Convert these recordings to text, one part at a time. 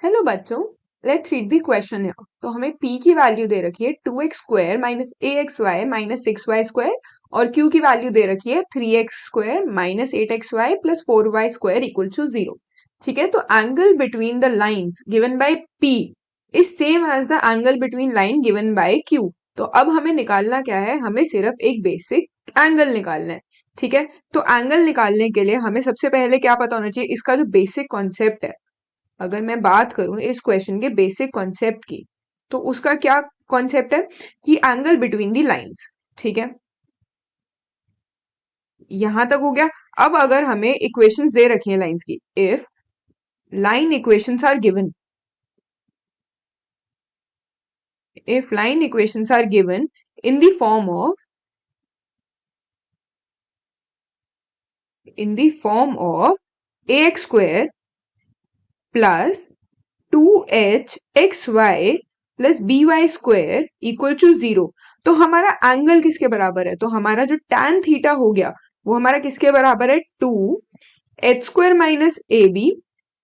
Hello बच्चों, let's read the question here. तो हमें p की वैल्यू दे रखी है 2x स्क्वायर माइनस axy माइनस 6y स्क्वायर और q की वैल्यू दे रखी है 3x square minus 8xy plus 4y square equal to 0। ठीक है, तो angle between the lines given by p is same as the angle between line given by q। तो अब हमें निकालना क्या है, हमें सिर्फ एक बेसिक एंगल निकालना है। ठीक है, तो एंगल निकालने के लिए हमें सबसे पहले क्या पता होना चाहिए, इसका जो बेसिक कॉन्सेप्ट है। अगर मैं बात करूं इस क्वेश्चन के बेसिक कॉन्सेप्ट की, तो उसका क्या कॉन्सेप्ट है कि एंगल बिटवीन दी लाइंस। ठीक है, यहां तक हो गया। अब अगर हमें इक्वेशंस दे रखी हैं लाइंस की, if line equations are given, if line equations are given in the form of ax square plus 2hxy plus by square equal to 0, तो हमारा एंगल किसके बराबर है, तो हमारा जो tan थीटा हो गया वो हमारा किसके बराबर है, 2h square minus a b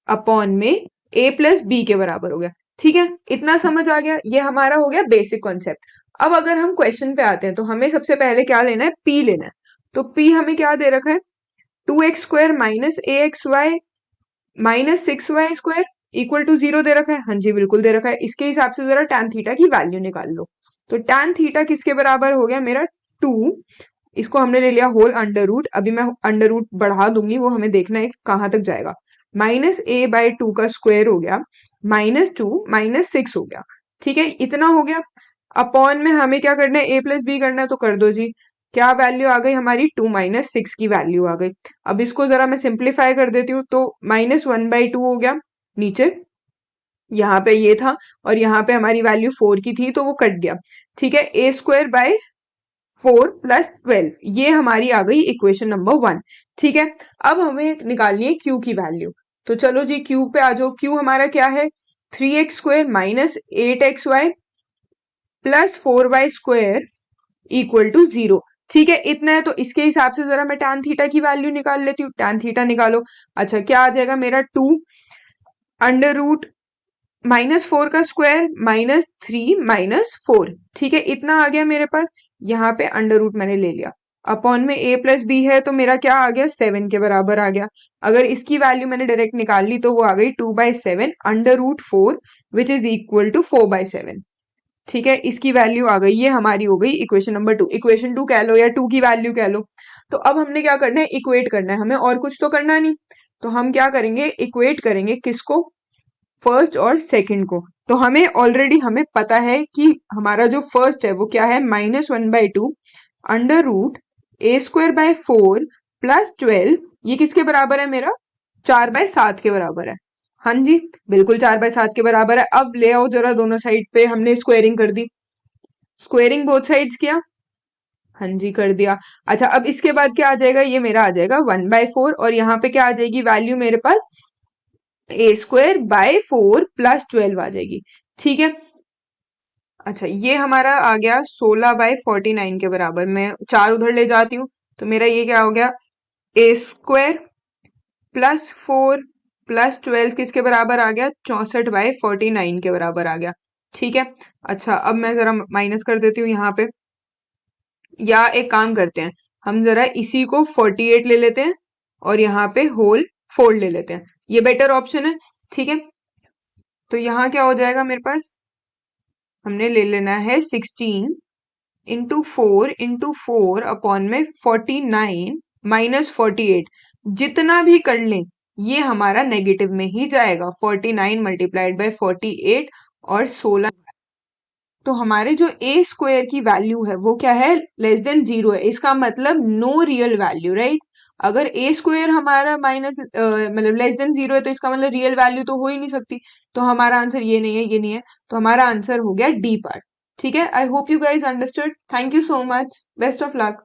upon में a प्लस बी के बराबर हो गया। ठीक है, इतना समझ आ गया, ये हमारा हो गया बेसिक कॉन्सेप्ट। अब अगर हम क्वेश्चन पे आते हैं तो हमें सबसे पहले क्या लेना है, p लेना है। तो p हमें क्या दे रखा है, 2x square minus a x y minus 6y square equal to 0 दे रखा है। हाँ जी, बिल्कुल दे रखा है। इसके हिसाब से जरा tan थीटा की वैल्यू निकाल लो। तो tan थीटा किसके बराबर हो गया मेरा, 2। इसको हमने ले लिया होल अंडर रूट, अभी मैं अंडर रूट बढ़ा दूंगी, वो हमें देखना है कहां तक जाएगा। माइनस a बाई 2 का स्क्वायर हो गया, -2 -6 हो गया। ठीक है, इतना हो गया। अपॉन में हमें क्या करना है, a प्लस बी करना है, तो कर दो जी। क्या वैल्यू आ गई हमारी, 2 -6 की वैल्यू आ गई। अब इसको जरा मैं सिंप्लीफाई कर देती हूँ, तो -1/2 हो गया नीचे, यहाँ पे ये था और यहाँ पे हमारी वैल्यू 4 की थी तो वो कट गया। ठीक है, a स्क्वायर बाय 4 प्लस 12, ये हमारी आ गई इक्वेशन नंबर 1। ठीक है, अब हमें निकालनी है q की वैल्यू। तो चलो जी q पे आ जाओ। q हमारा क्या है, 3x square minus 8xy plus 4y square equal to 0। ठीक है, इतना है। तो इसके हिसाब से जरा मैं tan थीटा की वैल्यू निकाल लेती हूँ। tan थीटा निकालो। अच्छा, क्या आ जाएगा मेरा, 2 अंडर रूट -4 का स्क्वायर -3 -4। ठीक है, इतना आ गया मेरे पास। यहाँ पे अंडर रूट मैंने ले लिया, अपॉन में a प्लस बी है तो मेरा क्या आ गया, 7 के बराबर आ गया। अगर इसकी वैल्यू मैंने डायरेक्ट निकाल ली तो वो आ गई 2/7 under root 4 which is equal to 4/7। ठीक है, इसकी वैल्यू आ गई, ये हमारी हो गई इक्वेशन नंबर 2। इक्वेशन 2 कह लो या 2 की वैल्यू कह लो। तो अब हमने क्या करना है, इक्वेट करना है, हमें और कुछ तो करना नहीं। तो हम क्या करेंगे, इक्वेट करेंगे किसको, फर्स्ट और सेकंड को। तो हमें ऑलरेडी हमें पता है कि हमारा जो फर्स्ट है वो क्या है, -1/2 under root a square by 4 plus 12, ये किसके बराबर है मेरा, 4/7 के बराबर है। हाँ जी, बिल्कुल 4/7 के बराबर है। अब ले आओ जरा दोनों साइड पे, हमने स्क्वायरिंग कर दी, स्क्वायरिंग बोथ साइड्स किया। हाँ जी, कर दिया। अच्छा, अब इसके बाद क्या आ जाएगा, ये मेरा आ जाएगा 1/4 और यहाँ पे क्या आ जाएगी वैल्यू मेरे पास, ए स्क्वायर बाय 4 प्लस 12 आ जाएगी। ठीक है, अच्छा ये हमारा आ गया 16/49 के बराबर। मैं 4 उधर ले जाती हूँ तो मेरा ये क्या हो गया, ए स्क्वायर प्लस 4 प्लस 12 किसके बराबर आ गया, 64/49 के बराबर आ गया। ठीक है, अच्छा अब मैं जरा माइनस कर देती हूँ यहाँ पे, या एक काम करते हैं, हम जरा इसी को 48 ले लेते हैं और यहाँ पे होल 4 ले लेते हैं, ये बेटर ऑप्शन है। ठीक है, तो यहाँ क्या हो जाएगा मेरे पास, हमने ले लेना है 16 इंटू फोर अपॉन में 49 -48, जितना भी कर लें ये हमारा नेगेटिव में ही जाएगा। 49 मल्टीप्लाइड बाय 48 और 16, तो हमारे जो ए स्क्वायर की वैल्यू है वो क्या है, लेस देन 0 है। इसका मतलब नो रियल वैल्यू, राइट। अगर ए स्क्वायर हमारा माइनस मतलब लेस देन 0 है तो इसका मतलब रियल वैल्यू तो हो ही नहीं सकती। तो हमारा आंसर ये नहीं है, ये नहीं है, तो हमारा आंसर हो गया डी पार्ट। ठीक है, I hope you guys understood. Thank you so much, best of luck.